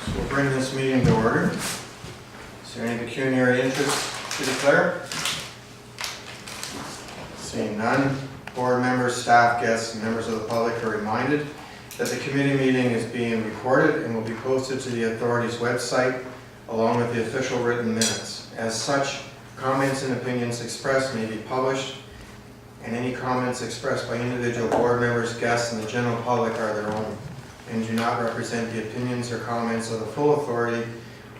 So we'll bring this meeting to order. Is there any pecuniary interest to declare? Seeing none, board members, staff, guests, and members of the public are reminded that the committee meeting is being recorded and will be posted to the authority's website along with the official written minutes. As such, comments and opinions expressed may be published, and any comments expressed by individual board members, guests, and the general public are their own and do not represent the opinions or comments of the full authority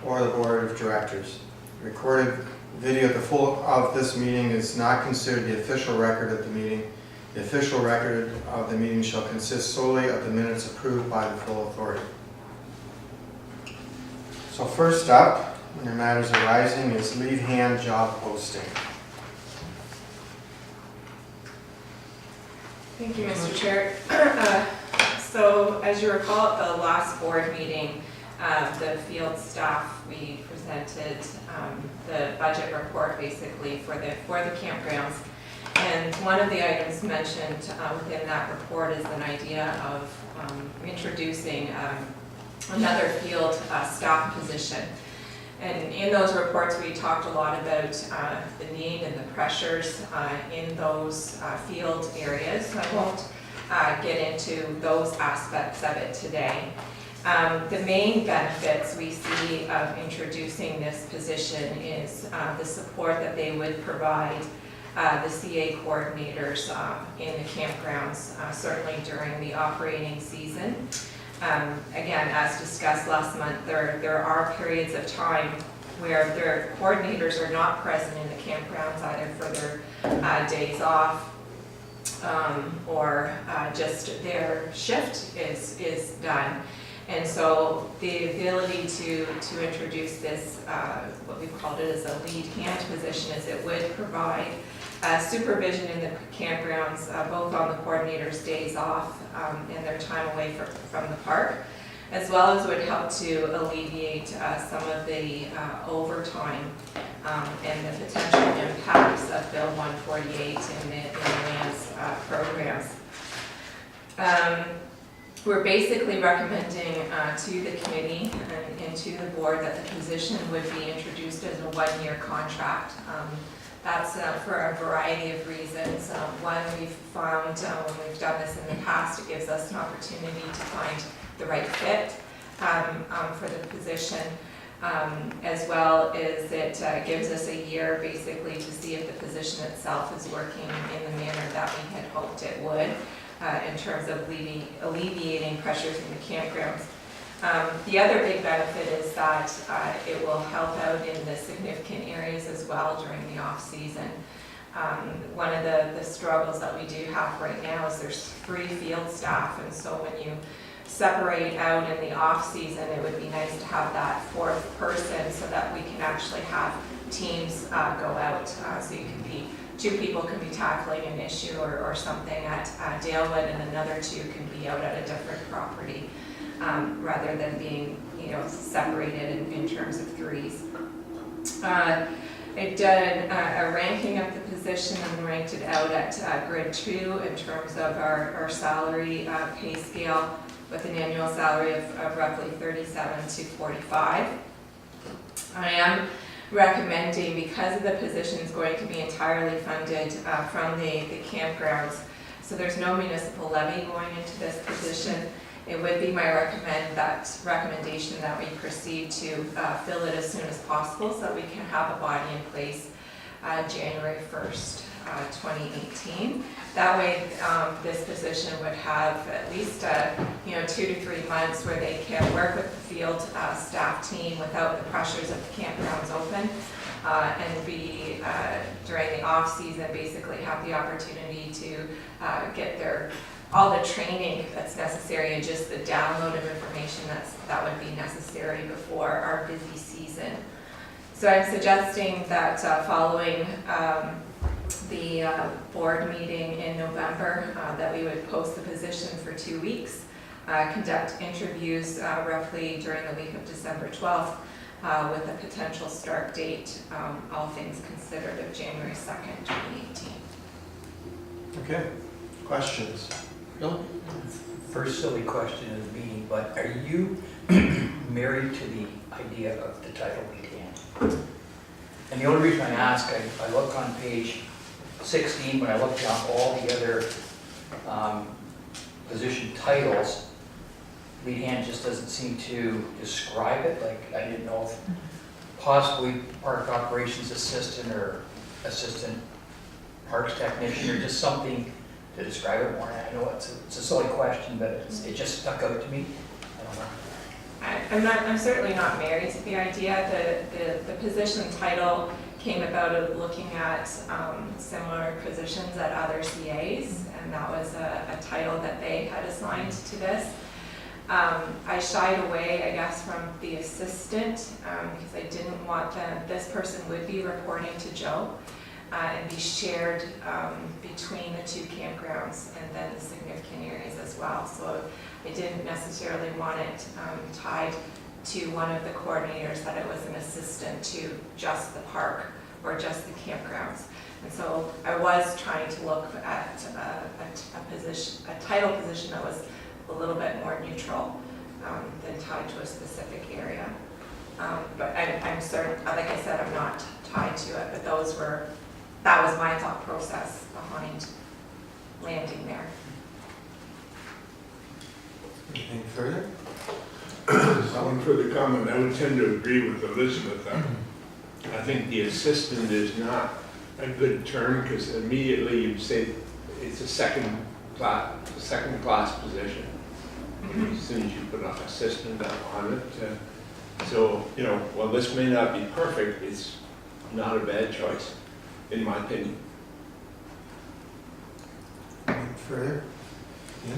or the board of directors. Recorded video of this meeting is not considered the official record of the meeting. The official record of the meeting shall consist solely of the minutes approved by the full authority. So first up, under matters arising, is lead hand job posting. Thank you, Mr. Chair. So as you recall at the last board meeting, the field staff, we presented the budget report basically for the campgrounds. And one of the items mentioned within that report is an idea of introducing another field staff position. And in those reports, we talked a lot about the need and the pressures in those field areas. So I won't get into those aspects of it today. The main benefits we see of introducing this position is the support that they would provide the CA coordinators in the campgrounds, certainly during the operating season. Again, as discussed last month, there are periods of time where their coordinators are not present in the campgrounds, either for their days off or just their shift is done. And so the ability to introduce this, what we've called it as a lead hand position, is it would provide supervision in the campgrounds, both on the coordinators' days off and their time away from the park, as well as would help to alleviate some of the overtime and the potential impacts of Bill 148 in the lands programs. We're basically recommending to the committee and to the board that the position would be introduced as a one-year contract. That's for a variety of reasons. One, we've found when we've done this in the past, it gives us an opportunity to find the right fit for the position, as well as it gives us a year basically to see if the position itself is working in the manner that we had hoped it would in terms of alleviating pressures in the campgrounds. The other big benefit is that it will help out in the significant areas as well during the off-season. One of the struggles that we do have right now is there's 3 field staff, and so when you separate out in the off-season, it would be nice to have that 4th person so that we can actually have teams go out. So you can be 2 people can be tackling an issue or something at Dalewood, and another 2 can be out at a different property. Rather than being, separated in terms of 3s. I've done a ranking of the position and ranked it out at grid 2 in terms of our salary pay scale, with an annual salary of roughly 37 to 45. I am recommending, because of the position is going to be entirely funded from the campgrounds, so there's no municipal levy going into this position. It would be my recommendation that we proceed to fill it as soon as possible so that we can have a body in place January 1st, 2018. That way this position would have at least 2 to 3 months where they can work with the field staff team without the pressures of the campgrounds open and be during the off season basically have the opportunity to get all the training that's necessary and just the download of information that would be necessary before our busy season. So I'm suggesting that following the board meeting in November, that we would post the position for 2 weeks, conduct interviews roughly during the week of December 12th, with a potential start date, all things considered, of January 2nd, 2018. Okay, questions? Bill? First silly question of the meeting, but are you married to the idea of the title lead hand. And the only reason I ask, I look on page 16, when I look down all the other position titles, lead hand just doesn't seem to describe it. Like, I didn't know if possibly park operations assistant or assistant parks technician or just something to describe it more. I know it's a silly question, but it just stuck out to me. I don't know. I'm certainly not married to the idea. The position title came about of looking at similar positions at other CAs, and that was a title that they had assigned to this. I shied away, I guess, from the assistant because I didn't want this person would be reporting to Joe and be shared between the two campgrounds and then the significant areas as well. So I didn't necessarily want it tied to one of the coordinators that it was an assistant to just the park or just the campgrounds. And so I was trying to look at a title position that was a little bit more neutral than tied to a specific area. But I'm certain, like I said, I'm not tied to it, but that was my thought process behind landing there. Anything further? One further comment, I would tend to agree with Elizabeth. I think the assistant is not a good term because immediately you'd say it's a second class position. As soon as you put an assistant on it. So, you know, while this may not be perfect, it's not a bad choice, in my opinion. Anything further? Yeah.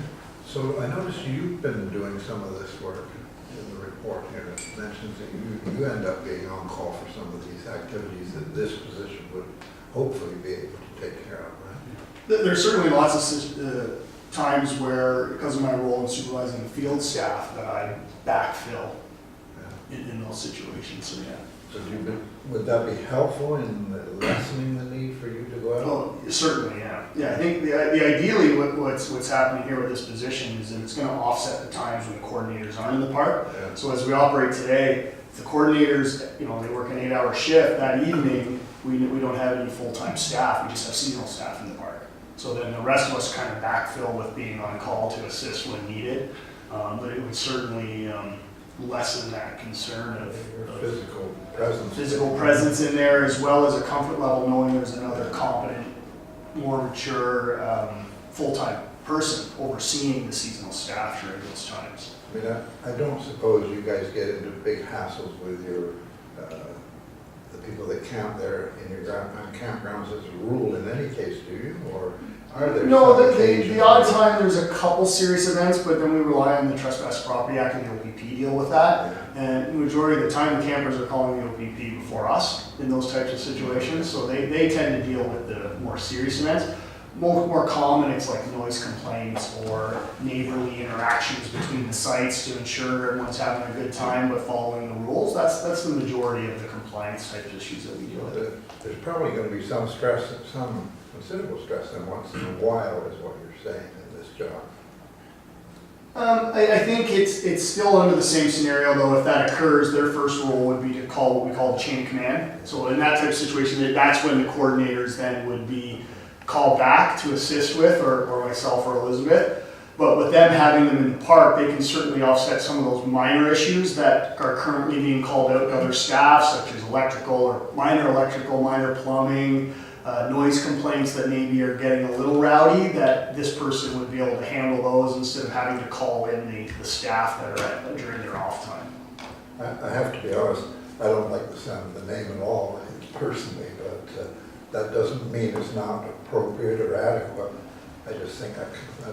So I noticed you've been doing some of this work in the report here. It mentions that you end up being on call for some of these activities that this position would hopefully be able to take care of, right? There's certainly lots of times where, because of my role in supervising the field staff, that I backfill in those situations, so yeah. So would that be helpful in lessening the need for you to go out? Oh, certainly, yeah. Yeah, I think the ideally what's happening here with this position is that it's going to offset the times when the coordinators aren't in the park. Yeah. So as we operate today, if the coordinators, you know, they work an 8-hour shift, that evening we don't have any full-time staff, we just have seasonal staff in the park. So then the rest of us kind of backfill with being on call to assist when needed. But it would certainly lessen that concern of physical presence in there, as well as a comfort level knowing there's another competent, more mature, full-time person overseeing the seasonal staff during those times. I mean, I don't suppose you guys get into big hassles with your the people that camp there in your campgrounds as a rule in any case, do you? Or are there no, some the odd time there's a couple serious events, but then we rely on the Trespass Property Act and the OPP deal with that. Yeah. And the majority of the time the campers are calling the OPP before us in those types of situations, so they tend to deal with the more serious events. More common, it's like noise complaints or neighborly interactions between the sites to ensure everyone's having a good time but following the rules. That's the majority of the compliance type issues that we deal with. There's probably going to be some stress, some considerable stress, and once in a while is what you're saying in this job. I think it's still under the same scenario, though. If that occurs, their first role would be to call what we call the chain of command. So in that type of situation, that's when the coordinators then would be called back to assist with, or myself or Elizabeth. But with them having them in the park, they can certainly offset some of those minor issues that are currently being called out to other staff, such as electrical, minor plumbing, noise complaints that maybe are getting a little rowdy, that this person would be able to handle those instead of having to call in the staff that are during their off time. I have to be honest, I don't like the sound of the name at all personally, but that doesn't mean it's not appropriate or adequate. I just think that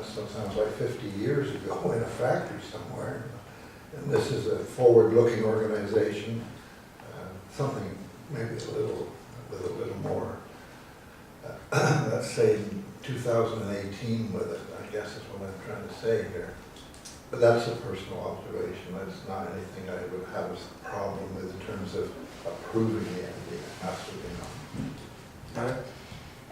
sounds like 50 years ago in a factory somewhere. And this is a forward-looking organization, something maybe with a little more. Let's say 2018 with it, I guess is what I'm trying to say here. But that's a personal observation. That's not anything I would have a problem with in terms of approving the idea. Absolutely not. Got it?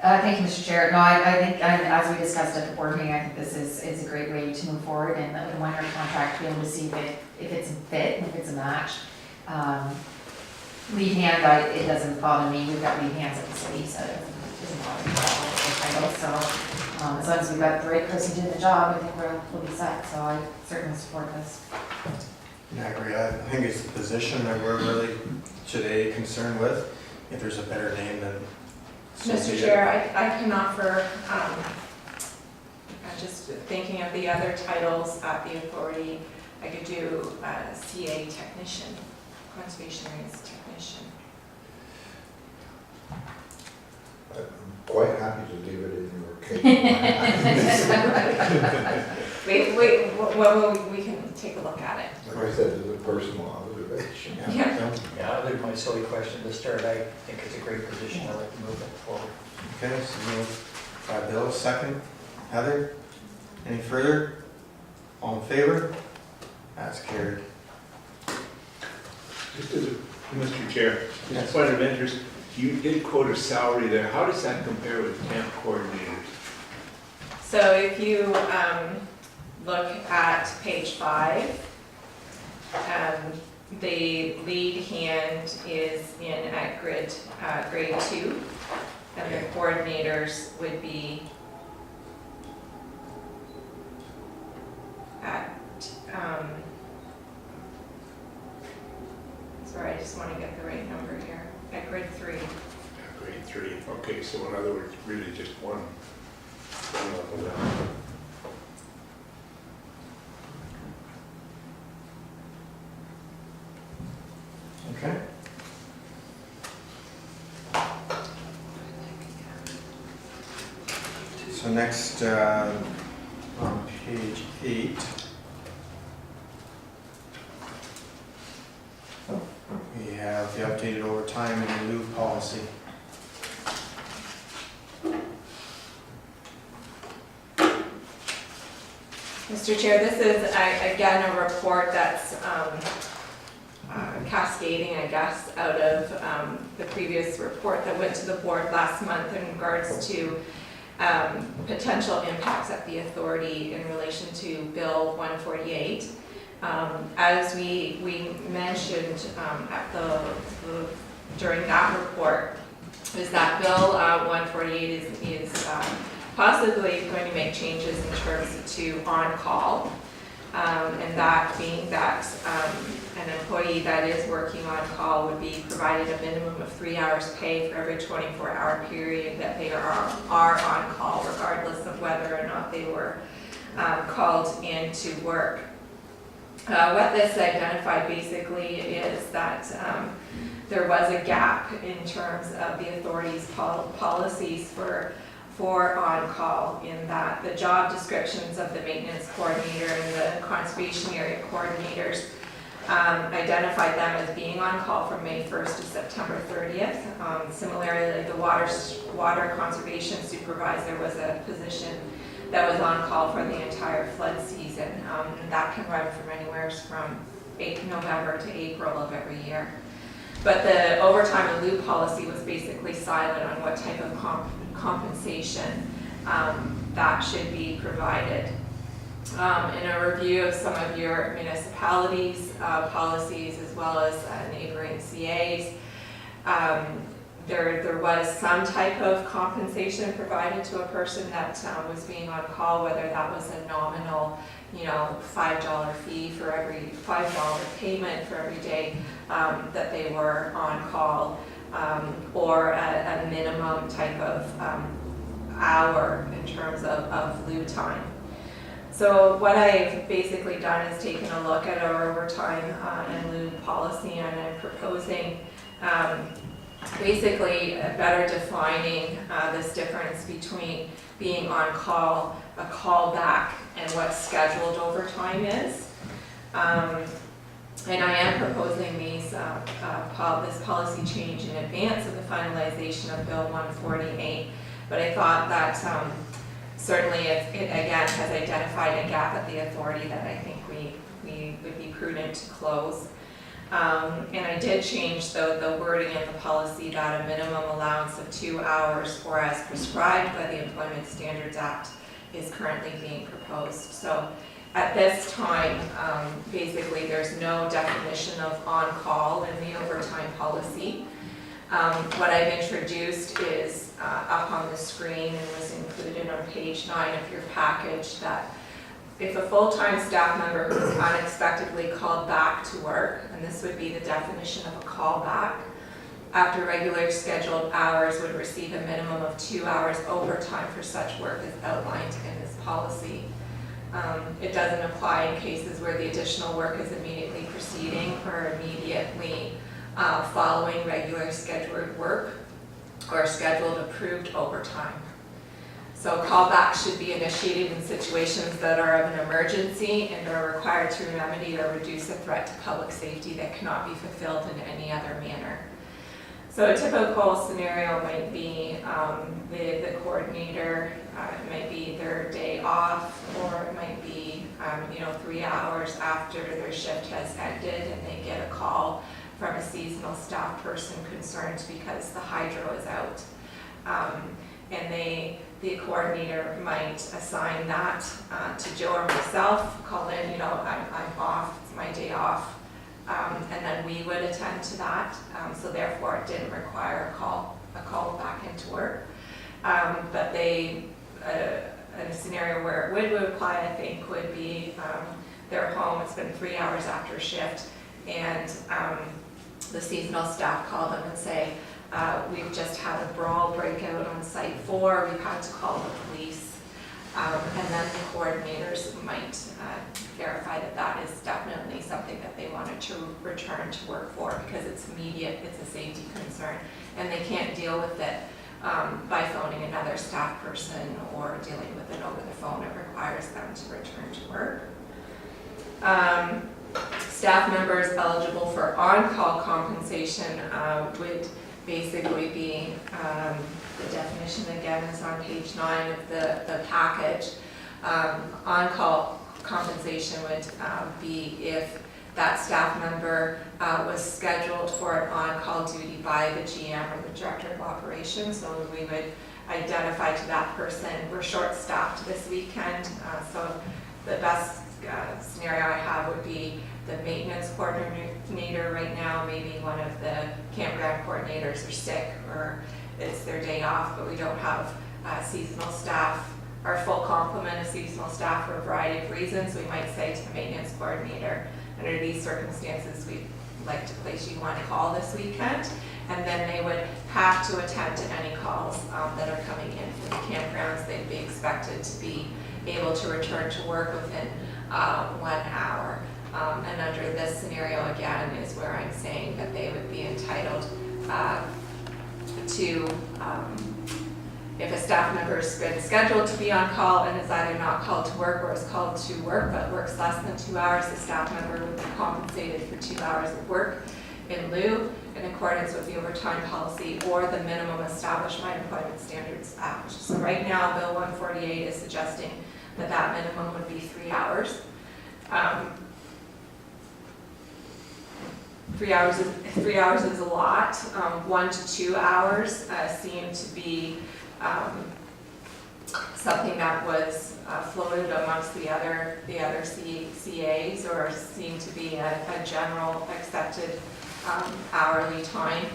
Thank you, Mr. Chair. No, I think, as we discussed at the board meeting, I think this is a great way to move forward and the one-year contract, to be able to see if it's a fit, and if it's a match. Lead hand, it doesn't bother me. We've got lead hands at the city, so it doesn't bother me at all with the title. So as long as we've got the right person doing the job, I think we'll be set. So I certainly support this. Yeah, I agree. I think it's the position that we're really today concerned with. If there's a better name, then so Mr. be it. Chair, I can offer, I'm just thinking of the other titles at the authority, I could do CA technician, conservation areas technician. I'm quite happy to leave it in your case. Well, we can take a look at it. Like I said, it's a personal observation. Yeah. Bill? Yeah, other than my silly question to start, I think it's a great position. I'd like to move it forward. Okay, so moved by Bill, second. Heather? Any further? All in favor? That's carried. Just as a, Mr. Chair, just Yes. a point of interest, you did quote a salary there. How does that compare with camp coordinators? So if you look at page 5, the lead hand is in at grade 2, and the coordinators would be at, sorry, I just want to get the right number here, at grade 3. Grade 3. Okay, so in other words, really just one level down. Okay. So next, on page 8, we have the updated overtime and lieu policy. Mr. Chair, this is, again, a report that's cascading, I guess, out of the previous report that went to the board last month in regards to potential impacts at the authority in relation to Bill 148. As we mentioned at during that report, is that Bill 148 is possibly going to make changes in terms to on-call, and that being that an employee that is working on call would be provided a minimum of 3 hours pay for every 24-hour period that they are on call, regardless of whether or not they were called in to work. What this identified basically is that there was a gap in terms of the authority's policies for on-call, in that the job descriptions of the maintenance coordinator and the conservation area coordinators identified them as being on call from May 1st to September 30th. Similarly, the water conservation supervisor was a position that was on call for the entire flood season. And that can run from anywhere from November to April of every year. But the overtime and lieu policy was basically silent on what type of compensation that should be provided. In a review of some of your municipalities' policies, as well as neighboring CAs, there was some type of compensation provided to a person that was being on call, whether that was a nominal, $5 fee for every $5 payment for every day that they were on call, or a minimum type of hour in terms of lieu time. So what I've basically done is taken a look at our overtime and lieu policy, and I'm proposing basically better defining this difference between being on call, a callback, and what scheduled overtime is. And I am proposing this policy change in advance of the finalization of Bill 148. But I thought that certainly it again has identified a gap at the authority that I think we would be prudent to close. And I did change the wording in the policy that a minimum allowance of 2 hours or as prescribed by the Employment Standards Act is currently being proposed. So at this time, basically there's no definition of on-call in the overtime policy. What I've introduced is up on the screen and was included on page 9 of your package that if a full-time staff member who is unexpectedly called back to work, and this would be the definition of a callback, after regular scheduled hours would receive a minimum of 2 hours overtime for such work as outlined in this policy. It doesn't apply in cases where the additional work is immediately preceding or immediately following regular scheduled work or scheduled approved overtime. So callbacks should be initiated in situations that are of an emergency and are required to remedy or reduce a threat to public safety that cannot be fulfilled in any other manner. So a typical scenario might be the coordinator, it might be their day off, or it might be 3 hours after their shift has ended and they get a call from a seasonal staff person concerned because the hydro is out. And the coordinator might assign that to Joe or myself, call in, I'm off, it's my day off, and then we would attend to that. So therefore, it didn't require a call back into work. But in a scenario where it would apply, I think, would be they're home, it's been 3 hours after shift, and the seasonal staff call them and say, we've just had a brawl breakout on site 4, we've had to call the police. And then the coordinators might verify that that is definitely something that they wanted to return to work for because it's immediate, it's a safety concern, and they can't deal with it by phoning another staff person or dealing with it over the phone. It requires them to return to work. Staff members eligible for on-call compensation would basically be, the definition again is on page 9 of the package. On-call compensation would be if that staff member was scheduled for an on-call duty by the GM or the Director of Operations. So we would identify to that person, we're short-staffed this weekend, so the best scenario I have would be the maintenance coordinator right now, maybe one of the campground coordinators are sick or it's their day off, but we don't have seasonal staff, our full complement of seasonal staff for a variety of reasons. We might say to the maintenance coordinator, under these circumstances, we'd like to place you on call this weekend, and then they would have to attend to any calls that are coming in from the campgrounds. They'd be expected to be able to return to work within 1 hour. And under this scenario, again, is where I'm saying that they would be entitled to, if a staff member has been scheduled to be on call and is either not called to work or is called to work but works less than 2 hours, the staff member would be compensated for 2 hours of work in lieu in accordance with the overtime policy or the minimum established by Employment Standards Act. So right now, Bill 148 is suggesting that that minimum would be 3 hours. 3 hours is a lot. 1 to 2 hours seemed to be something that was floated amongst the other CAs, or seemed to be a general accepted hourly time.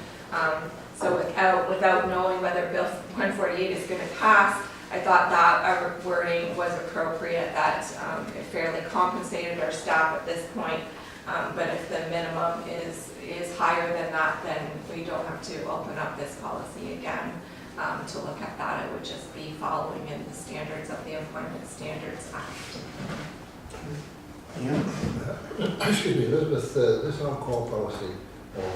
So without knowing whether Bill 148 is going to pass, I thought that wording was appropriate, that it fairly compensated our staff at this point. But if the minimum is higher than that, then we don't have to open up this policy again to look at that. It would just be following in the standards of the Employment Standards Act. Excuse me, Elizabeth, this on-call policy, or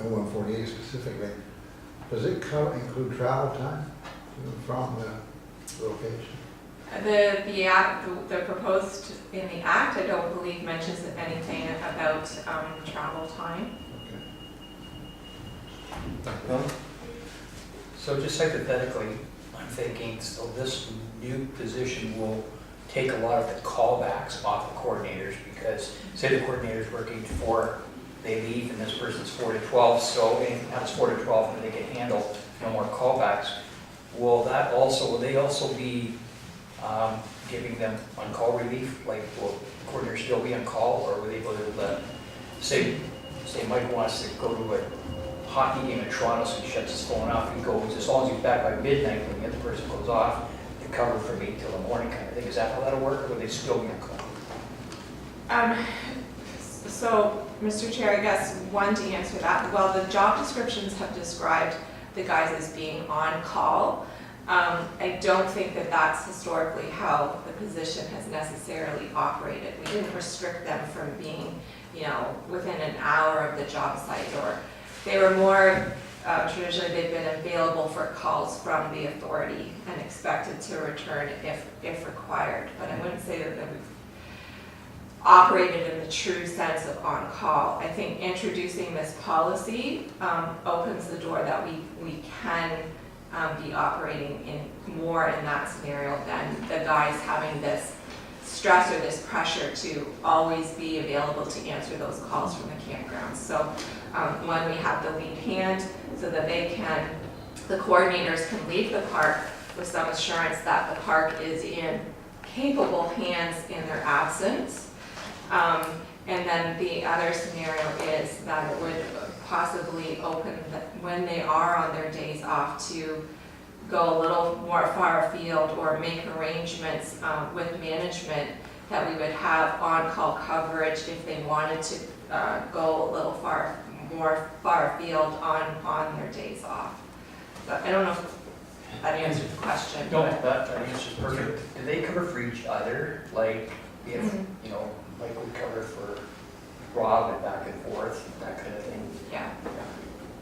148 specifically, does it include travel time from the location? The proposed in the act, I don't believe mentions anything about travel time. Bill? So just hypothetically, I'm thinking, so this new position will take a lot of the callbacks off the coordinators, because say the coordinator's working 4 they leave and this person's 4 to 12, so anything that's 4 to 12, and they can handle no more callbacks. Will they also be giving them on-call relief? Like, will the coordinator still be on call, or will they go to say Mike wants to go to a hockey game in Toronto, so he shuts his phone off, he goes, as long as he's back by midnight, when the other person goes off, to cover from 8 till the morning kind of thing. Is that how that'll work, or will they still be on call? So, Mr. Chair, I guess one to answer that, well, the job descriptions have described the guys as being on call. I don't think that that's historically how the position has necessarily operated. We didn't restrict them from being, within an hour of the job site, or they were more, traditionally they've been available for calls from the authority and expected to return if required. But I wouldn't say that we've operated in the true sense of on-call. I think introducing this policy opens the door that we can be operating in more in that scenario than the guys having this stress or this pressure to always be available to answer those calls from the campgrounds. So when we have the lead hand, so that the coordinators can leave the park with some assurance that the park is in capable hands in their absence. And then the other scenario is that it would possibly open, when they are on their days off, to go a little more far afield or make arrangements with management that we would have on-call coverage if they wanted to go a little more far afield on their days off. So I don't know if that answers the question. No, but- that answers perfect. Do they cover for each other? Like, if, like we cover for Rob and back and forth, that kind of thing? Yeah.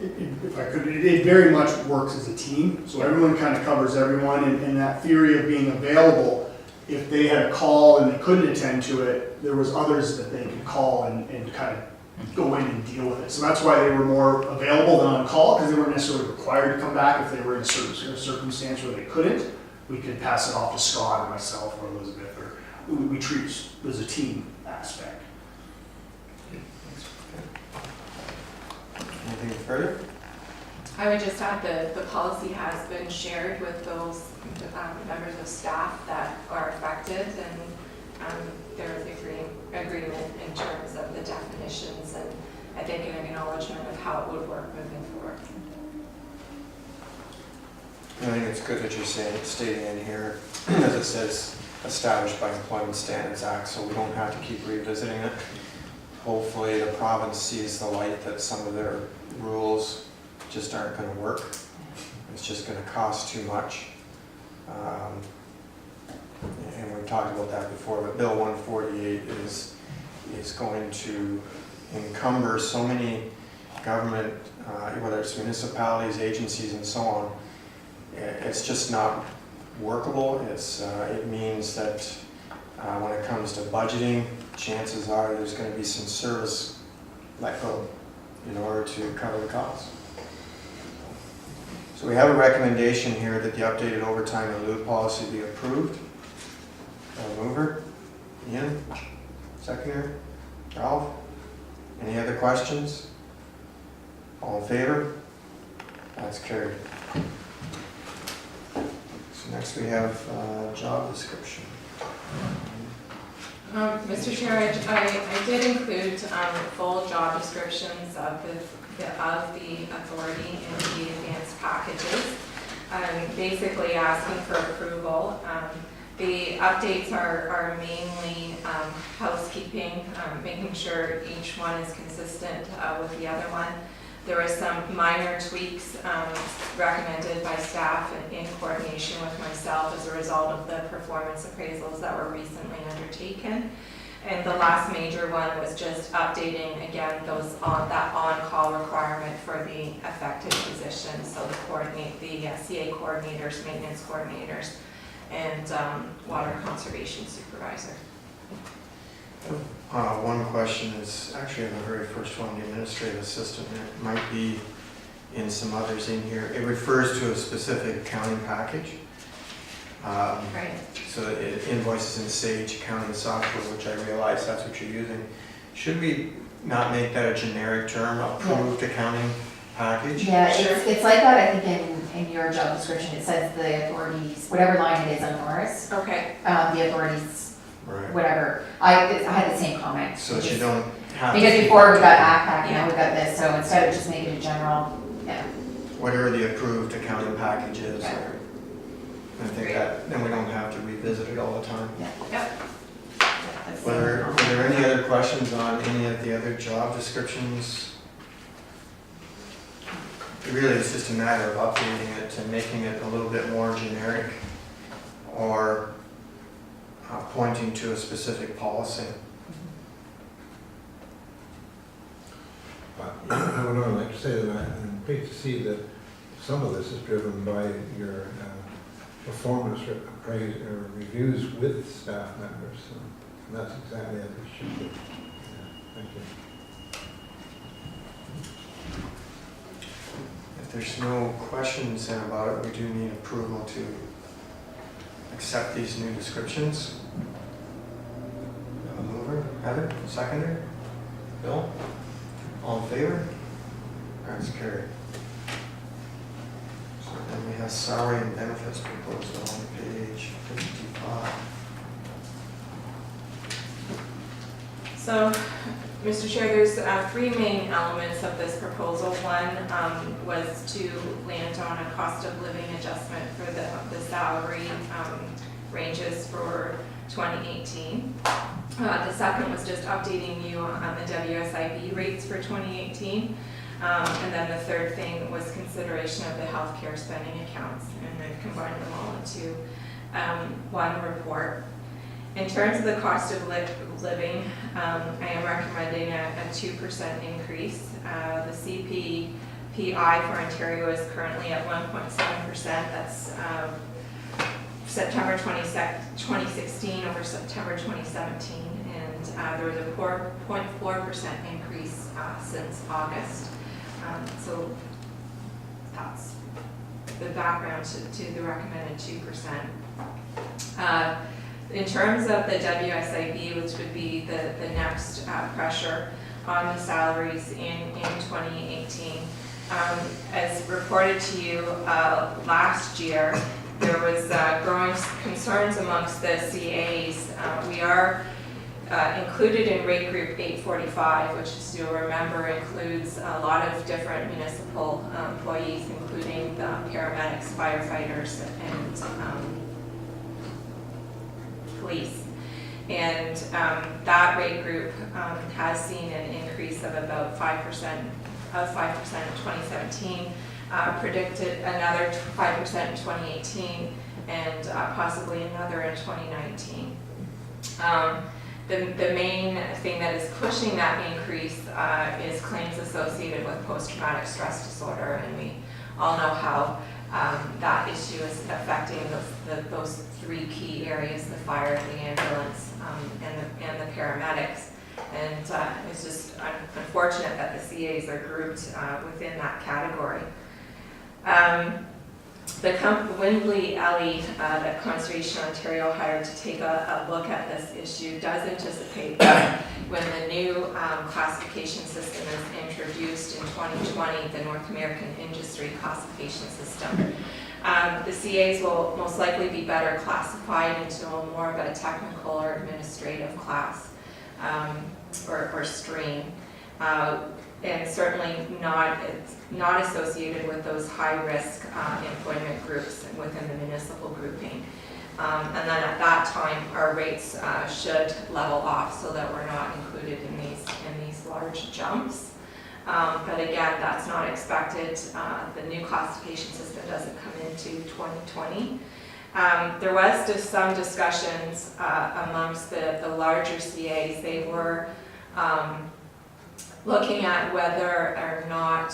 If I could, it very much works as a team, so everyone kind of covers everyone, and that theory of being available, if they had a call and they couldn't attend to it, there was others that they could call and kind of go in and deal with it. So that's why they were more available than on call, because they weren't necessarily required to come back. If they were in a certain circumstance where they couldn't, we could pass it off to Scott or myself or Elizabeth, or we treat it as a team aspect. Anything further? I would just add the policy has been shared with those members of staff that are affected, and there is agreement in terms of the definitions, and I think an acknowledgement of how it would work moving forward. I think it's good that you're stating in here, as it says, established by Employment Standards Act, so we don't have to keep revisiting it. Hopefully the province sees the light that some of their rules just aren't going to work. It's just going to cost too much. And we've talked about that before, but Bill 148 is going to encumber so many government, whether it's municipalities, agencies, and so on. It's just not workable. It means that when it comes to budgeting, chances are there's going to be some service let go in order to cover the costs. So we have a recommendation here that the updated overtime and lieu policy be approved. Mover, Ian, seconder, Ralph. Any other questions? All in favor? That's carried. So next we have job description. Mr. Chair, I did include full job descriptions of the authority in the advanced packages. Basically asking for approval. The updates are mainly housekeeping, making sure each one is consistent with the other one. There were some minor tweaks recommended by staff in coordination with myself as a result of the performance appraisals that were recently undertaken. And the last major one was just updating again that on-call requirement for the affected positions, so the CA coordinators, maintenance coordinators, and water conservation supervisor. One question is actually on the very first one, the administrative assistant. It might be in some others in here. It refers to a specific accounting package. Right. So it invoices in Sage accounting software, which I realize that's what you're using. Should we not make that a generic term, approved accounting package? Yeah, Sure. it's like that, I think, in your job description, it says the authorities, whatever line it is on Norris, Okay, the authorities, Right, whatever. I had the same comment. so that you don't have to. Because before we got ACPAC, now we got this, so instead of just making it general, yeah. Whatever the approved accounting package is. Yeah. I think that, then we don't have to revisit it all the time. that's- Were there any other questions on any of the other job descriptions? Really, it's just a matter of updating it and making it a little bit more generic or pointing to a specific policy. I would only like to say that I'm pleased to see that some of this is driven by your performance appraise or reviews with staff members. So that's exactly as it should be. Yeah, thank you. If there's no questions then about it, we do need approval to accept these new descriptions. Mover, Heather, seconder, Bill, all in favor? That's carried. So then we have salary and benefits proposal on page 55. so, Mr. Chair, there's three main elements of this proposal. One was to land on a cost of living adjustment for the salary ranges for 2018. The second was just updating you on the WSIB rates for 2018. And then the third thing was consideration of the healthcare spending accounts, and then combined them all into one report. In terms of the cost of living, I am recommending a 2% increase. The CPI for Ontario is currently at 1.7%. That's September 2016 over September 2017, and there was a 4.4% increase since August. So that's the background to the recommended 2%. In terms of the WSIB, which would be the next pressure on the salaries in 2018, as reported to you last year, there was growing concerns amongst the CAs. We are included in rate group 845, which, as you'll remember, includes a lot of different municipal employees, including the paramedics, firefighters, and police. And that rate group has seen an increase of about 5% in 2017, predicted another 5% in 2018, and possibly another in 2019. The main thing that is pushing that increase is claims associated with post-traumatic stress disorder, and we all know how that issue is affecting those three key areas: the fire, the ambulance, and the paramedics. And it's just unfortunate that the CAs are grouped within that category. The Windley Alley that Conservation Ontario hired to take a look at this issue does anticipate that when the new classification system is introduced in 2020, the North American Industry Classification System, the CAs will most likely be better classified into more of a technical or administrative class or stream. And certainly not associated with those high-risk employment groups within the municipal grouping. And then at that time, our rates should level off so that we're not included in these large jumps. But again, that's not expected. The new classification system doesn't come into 2020. There was just some discussions amongst the larger CAs. They were looking at whether or not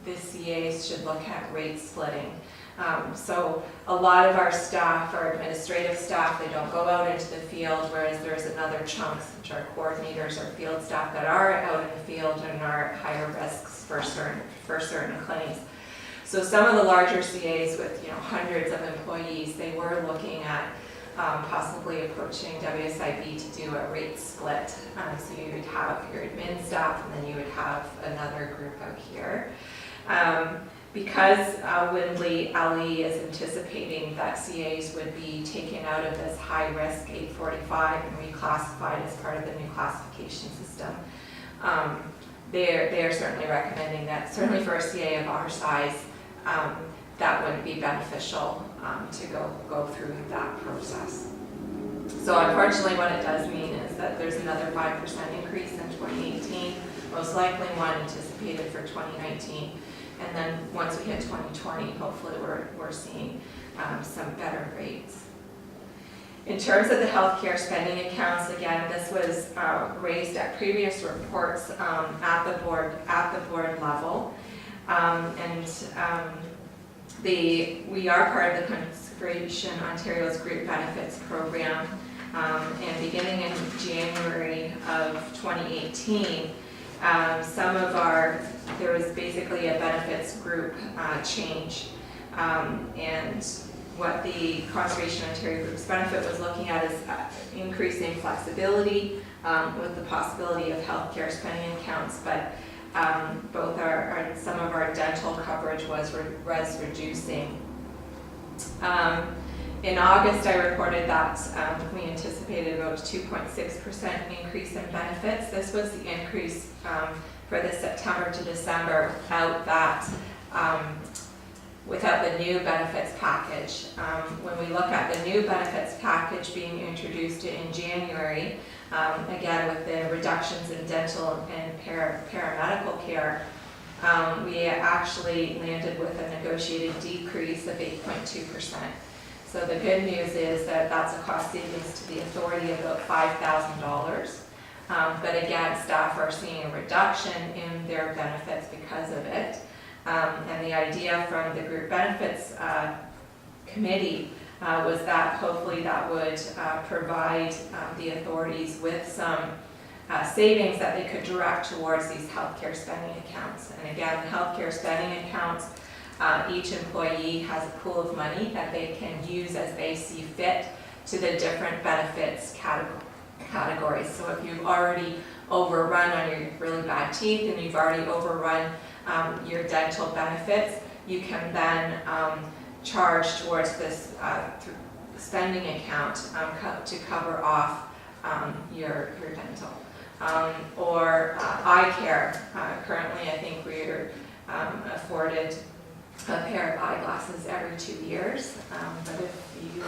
the CAs should look at rate splitting. So a lot of our staff, our administrative staff, they don't go out into the field, whereas there's another chunk, which are coordinators or field staff, that are out in the field and are at higher risks for certain clinics. So some of the larger CAs with hundreds of employees, they were looking at possibly approaching WSIB to do a rate split. So you would have your admin staff and then you would have another group out here. Because Windley LE is anticipating that CAs would be taken out of this high-risk 845 and reclassified as part of the new classification system, they are certainly recommending that, certainly for a CA of our size, that wouldn't be beneficial to go through that process. So unfortunately what it does mean is that there's another 5% increase in 2018, most likely one anticipated for 2019. And then once we hit 2020, hopefully we're seeing some better rates. In terms of the healthcare spending accounts, again, this was raised at previous reports at the board level. We are part of the Conservation Ontario's Group Benefits Program, and beginning in January of 2018, there was basically a benefits group change, and what the Conservation Ontario Group's benefit was looking at is increasing flexibility with the possibility of healthcare spending accounts, but some of our dental coverage was reducing. In August, I reported that we anticipated about 2.6% increase in benefits. This was the increase for the September to December without the new benefits package. When we look at the new benefits package being introduced in January, again with the reductions in dental and paramedical care, we actually landed with a negotiated decrease of 8.2%. So the good news is that that's a cost savings to the authority of about $5,000. But again, staff are seeing a reduction in their benefits because of it. And the idea from the group benefits committee was that hopefully that would provide the authorities with some savings that they could direct towards these healthcare spending accounts. And again, the healthcare spending accounts, each employee has a pool of money that they can use as they see fit to the different benefits categories. So if you've already overrun on your really bad teeth and you've already overrun your dental benefits, you can then charge towards this spending account to cover off your dental. Or eye care. Currently, I think we're afforded a pair of eyeglasses every 2 years. But if you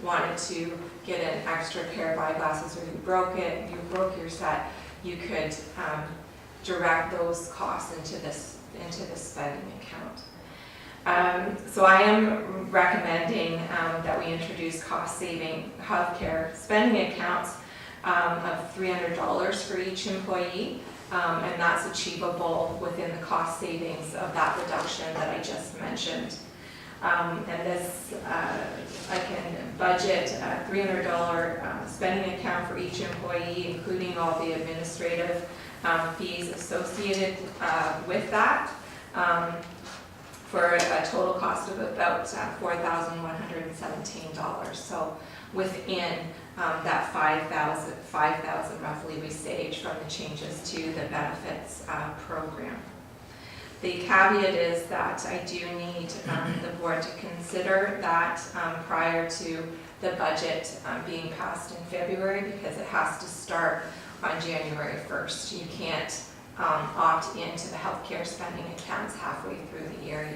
wanted to get an extra pair of eyeglasses or you broke your set, you could direct those costs into this spending account. So I am recommending that we introduce cost-saving healthcare spending accounts of $300 for each employee, and that's achievable within the cost savings of that reduction that I just mentioned. And this, I can budget a $300 spending account for each employee, including all the administrative fees associated with that, for a total cost of about $4,117. So within that $5,000 roughly we saved from the changes to the benefits program. The caveat is that I do need the board to consider that prior to the budget being passed in February, because it has to start on January 1st. You can't opt into the healthcare spending accounts halfway through the year.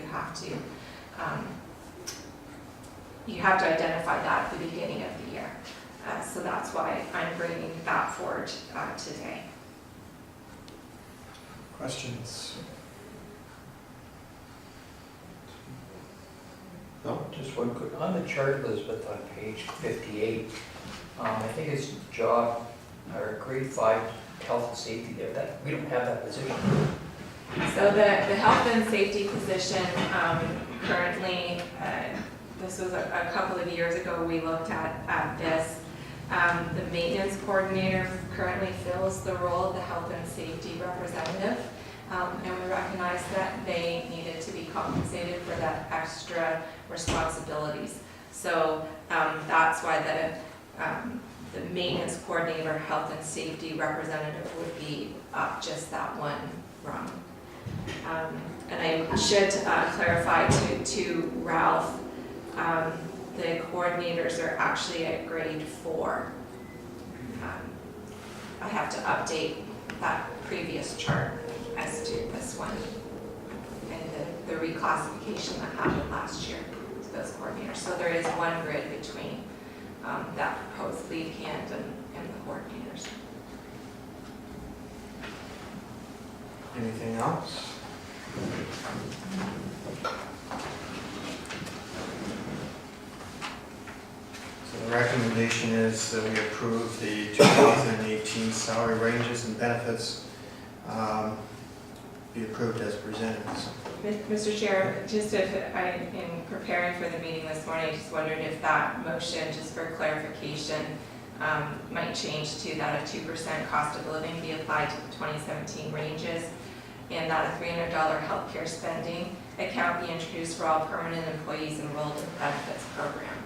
You have to identify that at the beginning of the year. So that's why I'm bringing that forward today. Questions? No? Just one quick, on the chart, Elizabeth, on page 58, I think it's job, or grade 5 health and safety there, we don't have that position. So the health and safety position currently, this was a couple of years ago we looked at this. The maintenance coordinator currently fills the role of the health and safety representative, and we recognized that they needed to be compensated for that extra responsibilities. So that's why the maintenance coordinator, health and safety representative would be up just that one rung. And I should clarify to Ralph, the coordinators are actually at grade 4. I have to update that previous chart as to this one and the reclassification that happened last year to those coordinators. So there is one grid between that proposed lead hand and the coordinators. Anything else? So the recommendation is that we approve the 2018 salary ranges and benefits be approved as presented. Mr. Chair, just in preparing for the meeting this morning, I just wondered if that motion, just for clarification, might change to that a 2% cost of living be applied to the 2017 ranges, and that a $300 healthcare spending account be introduced for all permanent employees enrolled in the benefits program.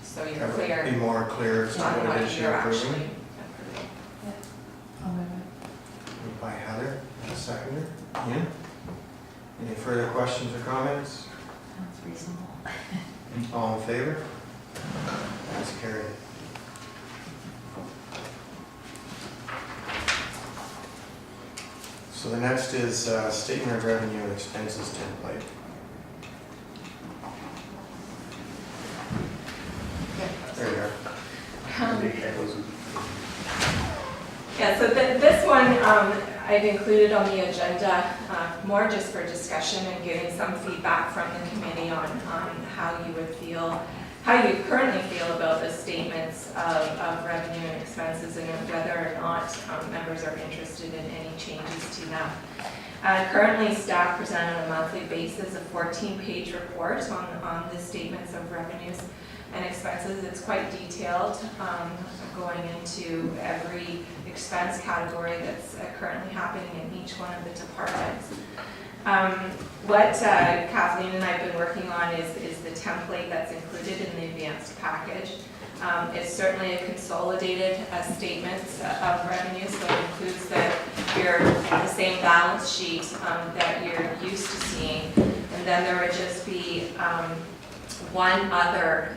So you're clear Be more clear as to on what it what is you're you're actually approving. approving. I'll move it. Moved by Heather, a seconder. Ian? Any further questions or comments? Sounds reasonable. All in favor? That's carried. So the next is statement of revenue and expenses template. There you are. Yeah, so this one I've included on the agenda more just for discussion and getting some feedback from the committee on how you would feel, how you currently feel about the statements of revenue and expenses and whether or not members are interested in any changes to them. Currently, staff present on a monthly basis a 14-page report on the statements of revenues and expenses. It's quite detailed, going into every expense category that's currently happening in each one of the departments. What Kathleen and I have been working on is the template that's included in the advanced package. It's certainly a consolidated statement of revenue, so it includes the same balance sheet that you're used to seeing. And then there would just be one other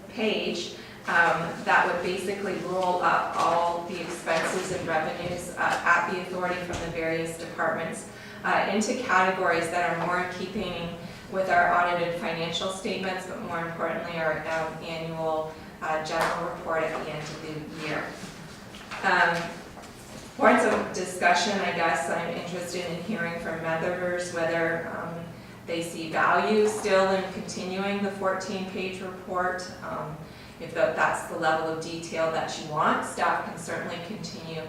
page that would basically roll up all the expenses and revenues at the authority from the various departments into categories that are more in keeping with our audited financial statements, but more importantly, our annual general report at the end of the year. Points of discussion, I guess I'm interested in hearing from members whether they see value still in continuing the 14-page report. If that's the level of detail that you want, staff can certainly continue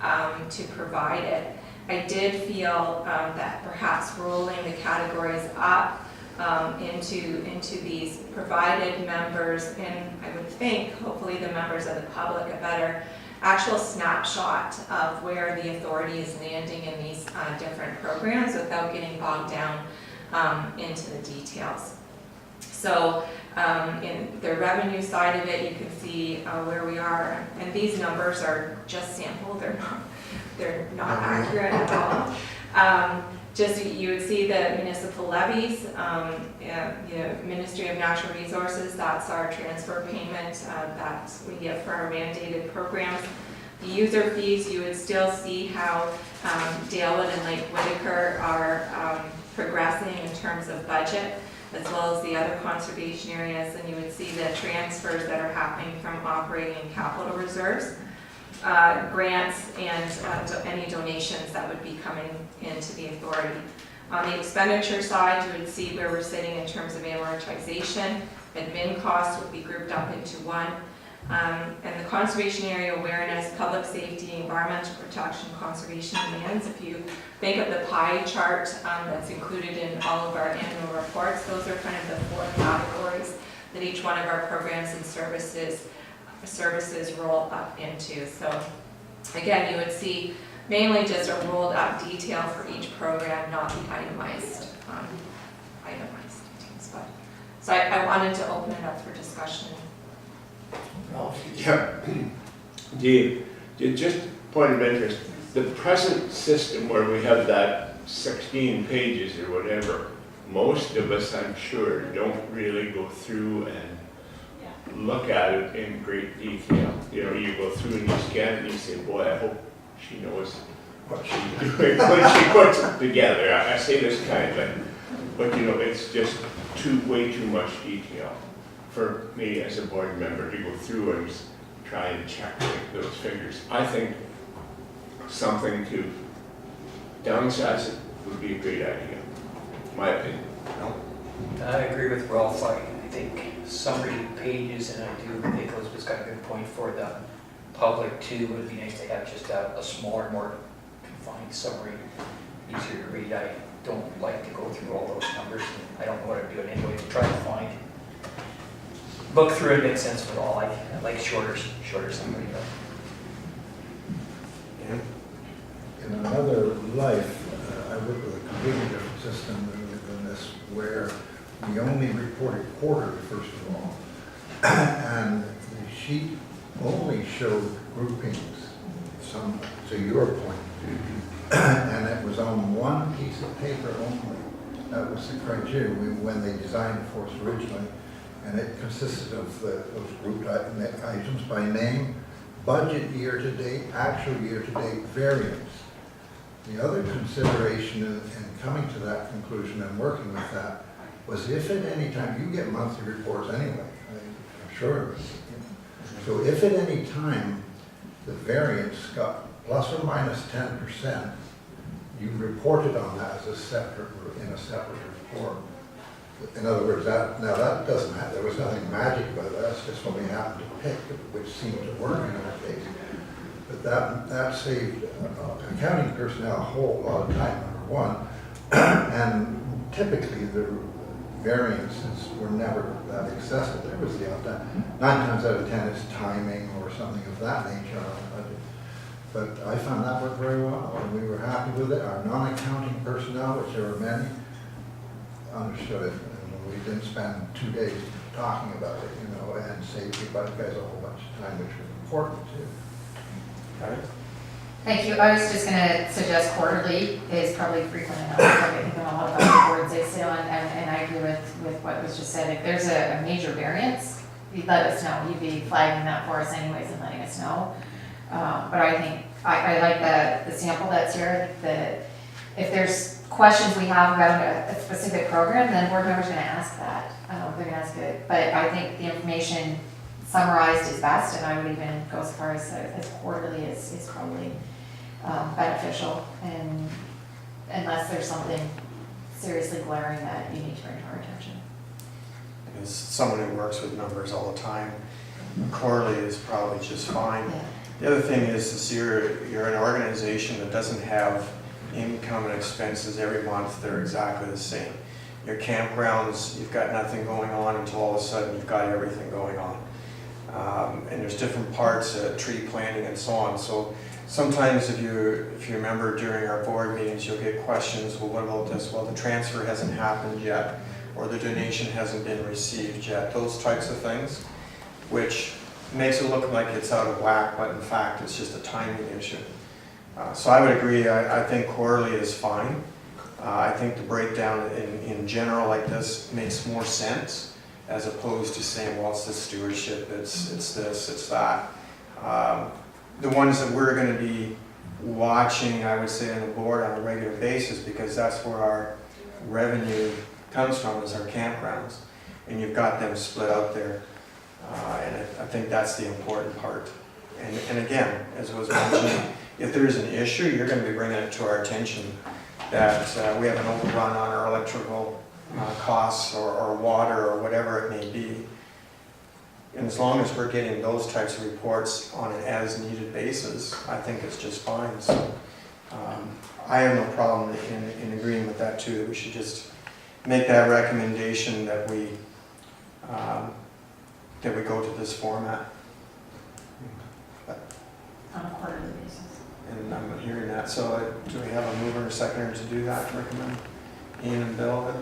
to provide it. I did feel that perhaps rolling the categories up into these provided members, and I would think hopefully the members of the public a better actual snapshot of where the authority is landing in these different programs without getting bogged down into the details. So in the revenue side of it, you can see where we are, and these numbers are just sample, they're not accurate at all. Just you would see the municipal levies, Ministry of Natural Resources, that's our transfer payment that we get for our mandated programs. The user fees, you would still see how Dalewood and Lake Whitaker are progressing in terms of budget, as well as the other conservation areas, and you would see the transfers that are happening from operating capital reserves, grants, and any donations that would be coming into the authority. On the expenditure side, you would see where we're sitting in terms of amortization. Admin costs would be grouped up into one. And the conservation area awareness, public safety, environmental protection, conservation lands. If you think of the pie chart that's included in all of our annual reports, those are kind of the 4 categories that each one of our programs and services roll up into. So again, you would see mainly just a rolled up detail for each program, not the itemized details. but, so I wanted to open it up for discussion. Yeah. Dave, just point of interest, the present system where we have that 16 pages or whatever, most of us, I'm sure, don't really go through and look at it in great detail. You know, you go through and you scan it and you say, boy, I hope she knows what she's doing when she puts it together. I say this kindly, but you know, it's just way too much detail for me as a board member to go through and try and check those figures. I think something to downsize it would be a great idea, in my opinion. I agree with Ralph. I think summary pages, and I do think Elizabeth's got a good point for the public too. It would be nice to have just a smaller, more confined summary, easier to read. I don't like to go through all those numbers. I don't know what I'm doing anyway to try to find. Look through it, makes sense for all. I like shorter summary. In another life, I worked with a completely different system than this, where we only reported quarterly, first of all. And the sheet only showed groupings, some, to your point. And it was on one piece of paper only. That was the criteria when they designed it for us originally. And it consisted of those grouped items by name, budget year-to-date, actual year-to-date variance. The other consideration in coming to that conclusion and working with that was if at any time, you get monthly reports anyway, I'm sure. So if at any time the variance got plus or minus 10%, you reported on that as a separate, in a separate report. In other words, that doesn't have, there was nothing magic about it, that's just what we happened to pick, which seemed to work in our case. But that saved accounting personnel a whole lot of time, number one. And typically the variances were never that excessive. There was the odd time. 9 times out of 10 it's timing or something of that nature. But I found that worked very well, and we were happy with it. Our non-accounting personnel, which there were many, understood it. And we didn't spend 2 days talking about it, you know, and saved you guys a whole bunch of time, which was important too. Thank you. I was just going to suggest quarterly is probably frequent enough. I think on a lot of other boards I sit on, and I agree with what was just said. If there's a major variance, you let us know. You'd be flagging that for us anyways and letting us know. But I think I like the sample that's here. That if there's questions we have about a specific program, then board members are going to ask that. They're going to ask it. But I think the information summarized is best, and I would even go as far as quarterly is probably beneficial, and unless there's something seriously glaring that you need to bring to our attention. As someone who works with numbers all the time, quarterly is probably just fine. Yeah. The other thing is you're an organization that doesn't have income and expenses every month. They're exactly the same. Your campgrounds, you've got nothing going on until all of a sudden you've got everything going on. And there's different parts, tree planting and so on. So sometimes if you remember during our board meetings, you'll get questions, well, what about this? Well, the transfer hasn't happened yet, or the donation hasn't been received yet. Those types of things, which makes it look like it's out of whack, but in fact, it's just a timing issue. So I would agree, I think quarterly is fine. I think the breakdown in general like this makes more sense, as opposed to saying, well, it's the stewardship, it's this, it's that. The ones that we're going to be watching, I would say, on the board on a regular basis, because that's where our revenue comes from, is our campgrounds. And you've got them split out there. And I think that's the important part. And again, as was mentioned, if there's an issue, you're going to be bringing it to our attention that we have an overrun on our electrical costs or water or whatever it may be. And as long as we're getting those types of reports on an as-needed basis, I think it's just fine. So I have no problem in agreeing with that too. We should just make that recommendation that we go to this format. On a quarterly basis. And I'm hearing that. So do we have a mover and a seconder to do that, to recommend? Ian and Bill?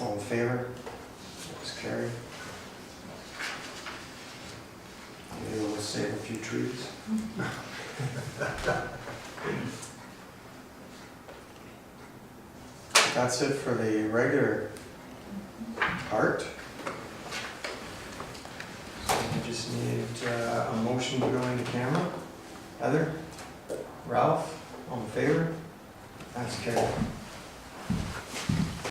All in favor? That's carried. Maybe we'll save a few trees. That's it for the regular part. So we just need a motion to go into camera. Heather? Ralph? All in favor? That's carried.